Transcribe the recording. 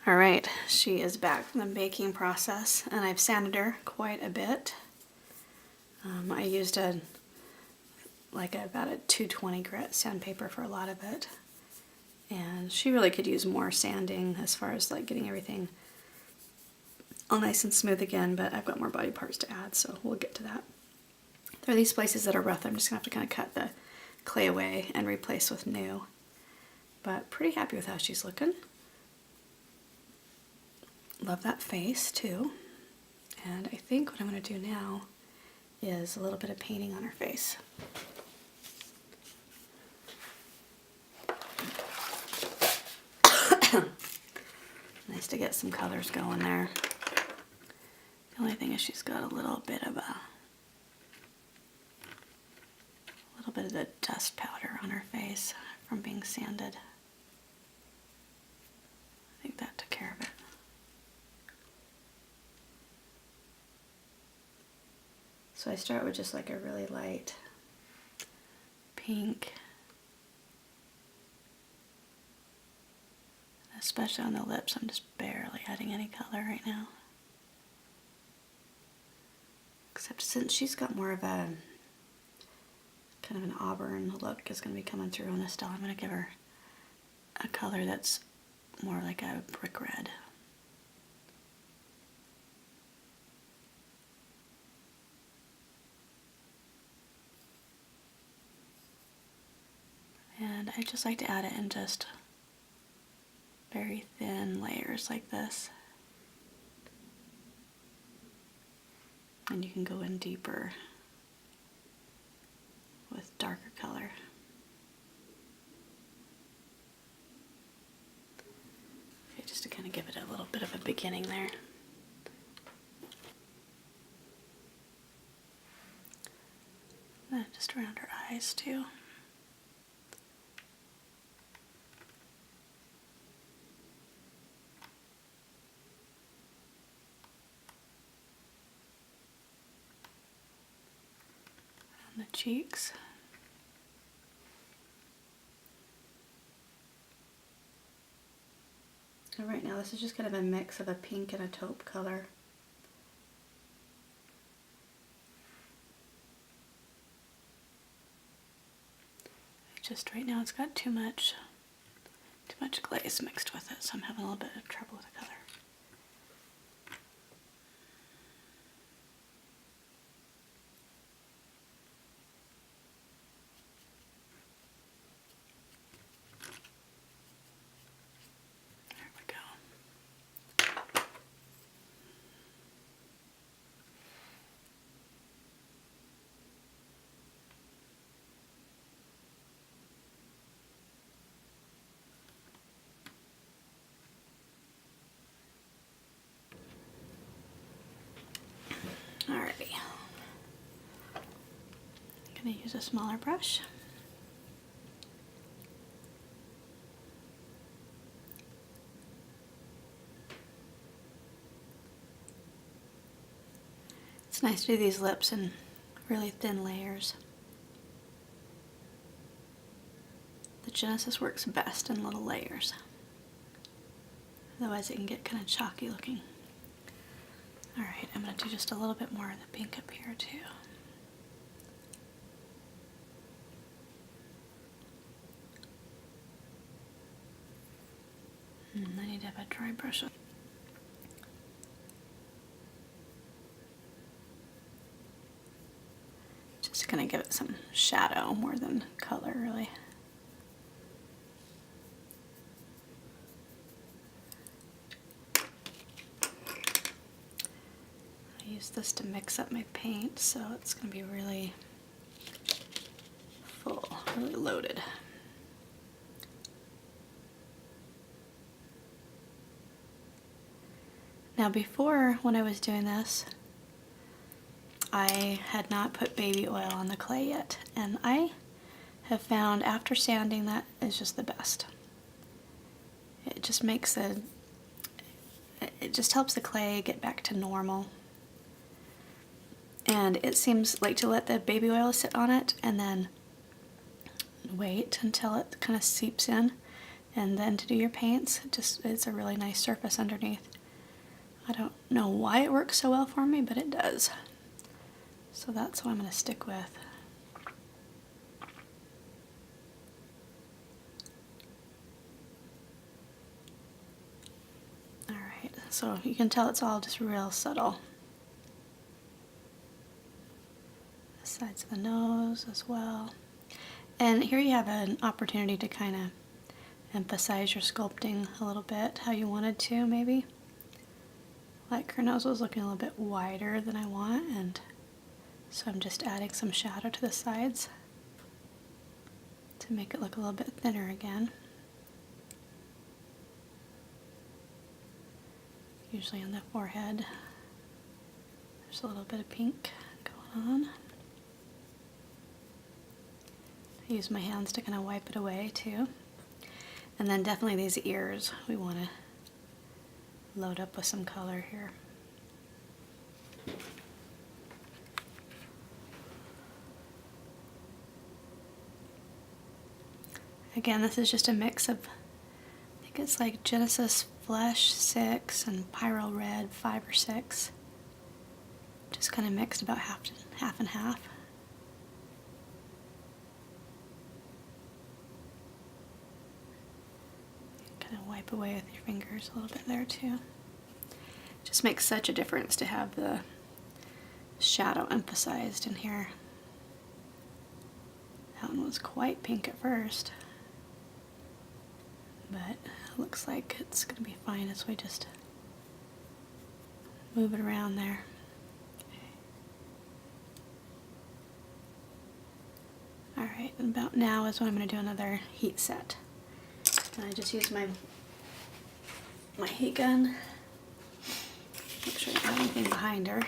All right, she is back from the baking process, and I've sanded her quite a bit. I used about a 220 grit sandpaper for a lot of it, and she really could use more sanding as far as like getting everything all nice and smooth again, but I've got more body parts to add, so we'll get to that. There are these places that are rough. I'm just gonna have to kind of cut the clay away and replace with new, but pretty happy with how she's looking. Love that face too. And I think what I'm going to do now is a little bit of painting on her face. Nice to get some colors going there. The only thing is she's got a little bit of the dust powder on her face from being sanded. I think that took care of it. So I start with just like a really light pink, especially on the lips. I'm just barely adding any color right now. Except since she's got more of a kind of an auburn look is going to be coming through on this doll, I'm going to give her a color that's more like a brick red. And I just like to add it in just very thin layers like this. And you can go in deeper with darker color. Okay, just to kind of give it a little bit of a beginning there. And just around her eyes too. The cheeks. And right now this is just kind of a mix of a pink and a taupe color. Just right now it's got too much glaze mixed with it, so I'm having a little bit of trouble with the color. Alrighty, I'm going to use a smaller brush. It's nice to do these lips in really thin layers. The Genesis works best in little layers. Otherwise it can get kind of chalky looking. Alright, I'm going to do just a little bit more of the pink up here too. I need to have a dry brush. Just going to give it some shadow more than color, really. I use this to mix up my paint, so it's going to be really full, really loaded. Now before, when I was doing this, I had not put baby oil on the clay yet, and I have found after sanding that is just the best. It just makes it just helps the clay get back to normal. And it seems like to let the baby oil sit on it and then wait until it kind of seeps in, and then to do your paints. It's a really nice surface underneath. I don't know why it works so well for me, but it does. So that's what I'm going to stick with. Alright, so you can tell it's all just real subtle. The sides of the nose as well. And here you have an opportunity to kind of emphasize your sculpting a little bit, how you wanted to maybe. Like her nose was looking a little bit wider than I want, and so I'm just adding some shadow to the sides to make it look a little bit thinner again. Usually on the forehead there's a little bit of pink going on. I use my hands to kind of wipe it away too. And then definitely these ears, we want to load up with some color here. Again, this is just a mix of, I think it's like Genesis Flesh 6 and Pyro Red 5 or 6. Just kind of mixed about half and half. Kind of wipe away with your fingers a little bit there too. Just makes such a difference to have the shadow emphasized in here. That one was quite pink at first, but it looks like it's going to be fine as we just move it around there. Alright, and about now is when I'm going to do another heat set. And I just use my heat gun. Make sure I don't have anything behind her.